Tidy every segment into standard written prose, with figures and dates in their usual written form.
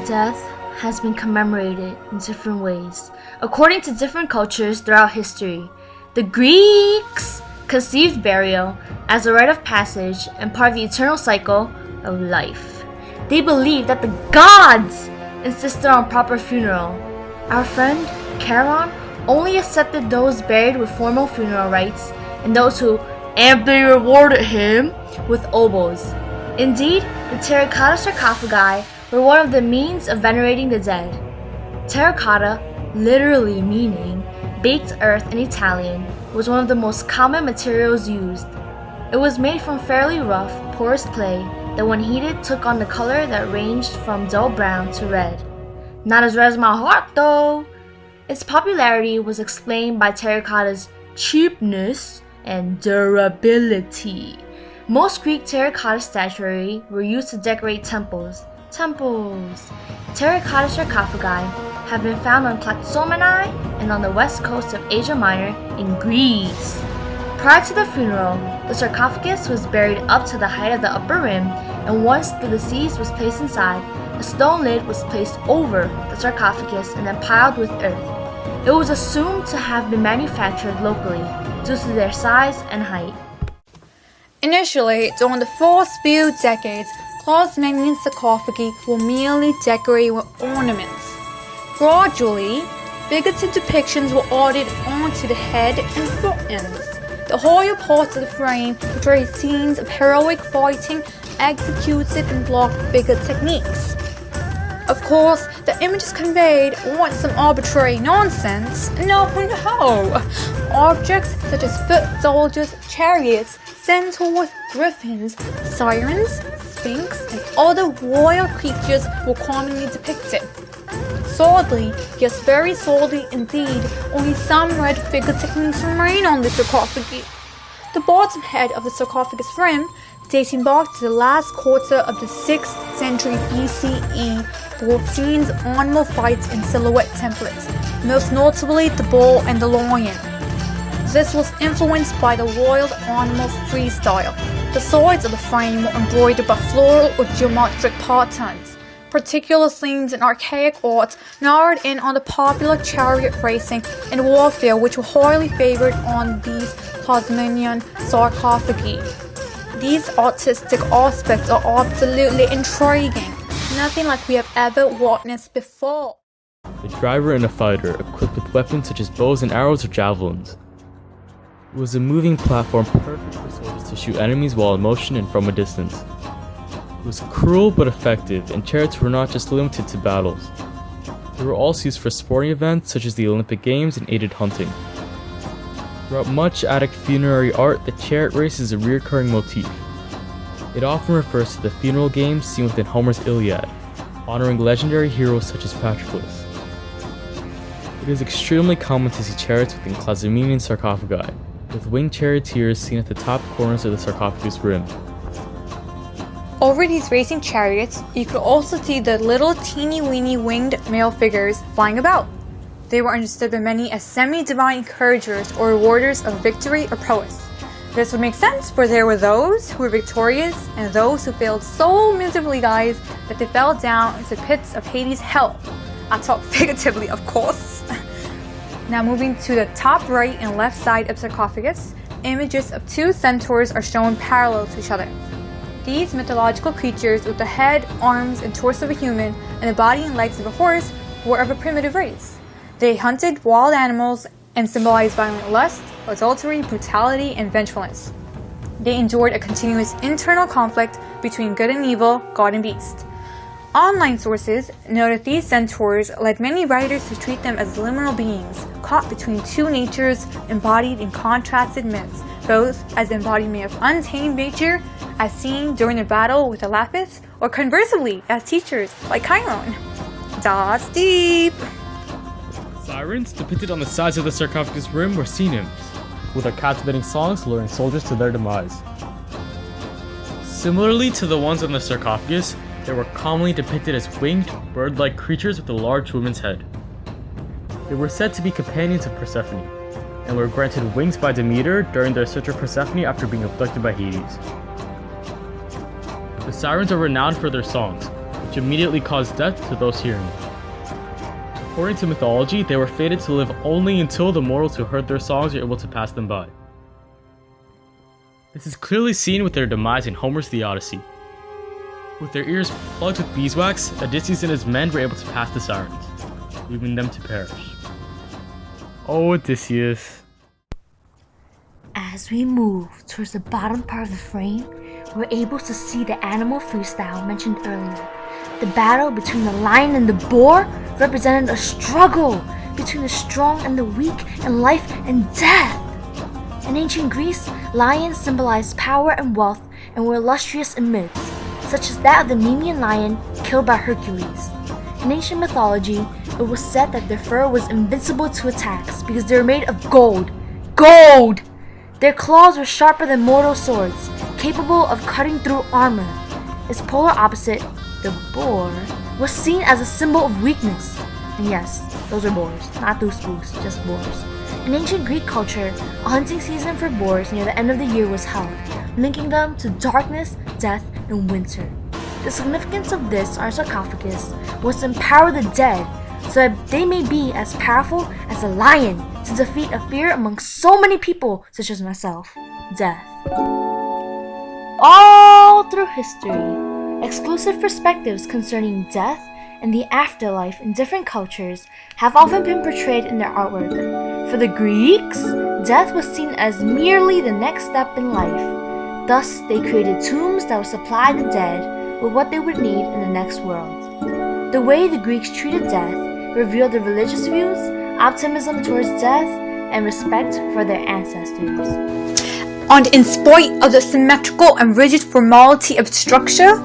Death has been commemorated in different ways, according to different cultures throughout history. The Greeks conceived burial as a rite of passage and part of the eternal cycle of life. They believed that the gods insisted on proper funeral. Our friend Charon only accepted those buried with formal funeral rites and those who amply rewarded him with oboes. Indeed, the terracotta sarcophagi were one of the means of venerating the dead. Terracotta, literally meaning baked earth in Italian, was one of the most common materials used. It was made from fairly rough, porous clay that when heated took on the color that ranged from dull brown to red. Not as red as my heart though! Its popularity was explained by terracotta's cheapness and durability. Most Greek terracotta statuary were used to decorate temples. Terracotta sarcophagi have been found on Clazomenae and on the west coast of Asia Minor in Greece. Prior to the funeral, the sarcophagus was buried up to the height of the upper rim, and once the deceased was placed inside, a stone lid was placed over the sarcophagus and then piled with earth. It was assumed to have been manufactured locally due to their size and height. Initially, during the first few decades, Tasmanian sarcophagi were merely decorated with ornaments. Gradually, figurative depictions were added onto the head and foot ends. The higher parts of the frame portray scenes of heroic fighting executed in block figure techniques. Of course, the images conveyed weren't some arbitrary nonsense. No. Objects such as foot soldiers, chariots, centaurs, griffins, sirens, sphinx, and other royal creatures were commonly depicted. Sadly, yes, very sadly indeed, only some red figure techniques remain on the sarcophagi. The bottom head of the sarcophagus rim, dating back to the last quarter of the 6th century BCE, brought scenes of animal fights in silhouette templates, most notably the bull and the lion. This was influenced by the wild animal freestyle. The sides of the frame were embroidered by floral or geometric patterns. Particular themes in archaic art narrowed in on the popular chariot racing and warfare, which were highly favored on these Tasmanian sarcophagi. These artistic aspects are absolutely intriguing, nothing like we have ever witnessed before. The driver and a fighter, equipped with weapons such as bows and arrows or javelins. It was a moving platform perfect for soldiers to shoot enemies while in motion and from a distance. It was cruel but effective, and chariots were not just limited to battles. They were also used for sporting events such as the Olympic Games and aided hunting. Throughout much Attic funerary art, the chariot race is a recurring motif. It often refers to the funeral games seen within Homer's Iliad, honoring legendary heroes such as Patroclus. It is extremely common to see chariots within Clazomenaean sarcophagi, with winged charioteers seen at the top corners of the sarcophagus rim. Over these racing chariots, you could also see the little teeny-weeny winged male figures flying about. They were understood by many as semi-divine encouragers or rewarders of victory or prowess. This would make sense, for there were those who were victorious and those who failed so miserably, guys, that they fell down into the pits of Hades' hell. I talk figuratively, of course. Now moving to the top right and left side of sarcophagus, images of two centaurs are shown parallel to each other. These mythological creatures, with the head, arms, and torso of a human and the body and legs of a horse, were of a primitive race. They hunted wild animals and symbolized violent lust, adultery, brutality, and vengefulness. They endured a continuous internal conflict between good and evil, god and beast. Online sources note that these centaurs led many writers to treat them as liminal beings, caught between two natures, embodied in contrasted myths, both as embodiment of untamed nature, as seen during the battle with the Lapis, or conversely, as teachers like Chiron. That's deep! Sirens, depicted on the sides of the sarcophagus rim, were sea nymphs, with their captivating songs luring soldiers to their demise. Similarly to the ones on the sarcophagus, they were commonly depicted as winged, bird-like creatures with a large woman's head. They were said to be companions of Persephone, and were granted wings by Demeter during their search for Persephone after being abducted by Hades. The sirens are renowned for their songs, which immediately caused death to those hearing it. According to mythology, they were fated to live only until the mortals who heard their songs were able to pass them by. This is clearly seen with their demise in Homer's The Odyssey. With their ears plugged with beeswax, Odysseus and his men were able to pass the sirens, leaving them to perish. Oh, Odysseus. As we move towards the bottom part of the frame, we're able to see the animal freestyle mentioned earlier. The battle between the lion and the boar represented a struggle between the strong and the weak, and life and death. In ancient Greece, lions symbolized power and wealth and were illustrious in myths, such as that of the Nemean lion killed by Hercules. In ancient mythology, it was said that their fur was invincible to attacks because they were made of gold. Gold! Their claws were sharper than mortal swords, capable of cutting through armor. Its polar opposite, the boar, was seen as a symbol of weakness. And yes, those are boars, not those spooks, just boars. In ancient Greek culture, a hunting season for boars near the end of the year was held, linking them to darkness, death, and winter. The significance of this on Sarcophagus was to empower the dead so that they may be as powerful as a lion to defeat a fear among so many people such as myself, death. All through history, exclusive perspectives concerning death and the afterlife in different cultures have often been portrayed in their artwork. For the Greeks, death was seen as merely the next step in life. Thus, they created tombs that would supply the dead with what they would need in the next world. The way the Greeks treated death revealed their religious views, optimism towards death, and respect for their ancestors. And in spite of the symmetrical and rigid formality of structure,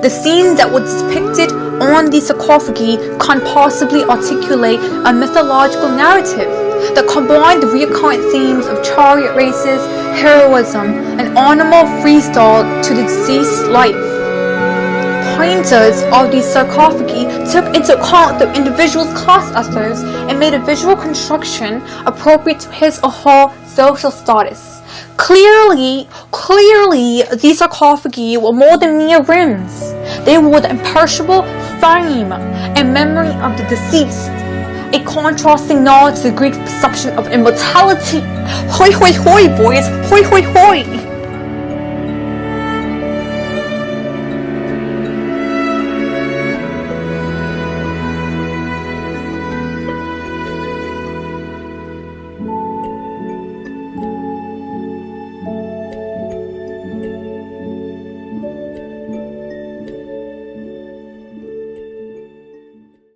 the scenes that were depicted on the sarcophagi can't possibly articulate a mythological narrative that combined the recurrent themes of chariot races, heroism, and animal freestyle to the deceased's life. Painters of these sarcophagi took into account the individual's class ethos and made a visual construction appropriate to his or her social status. Clearly, these sarcophagi were more than mere rims. They were the imperishable fame and memory of the deceased, a contrasting nod to the Greek perception of immortality. Hoi hoi hoi, boys! Hoi hoi hoi!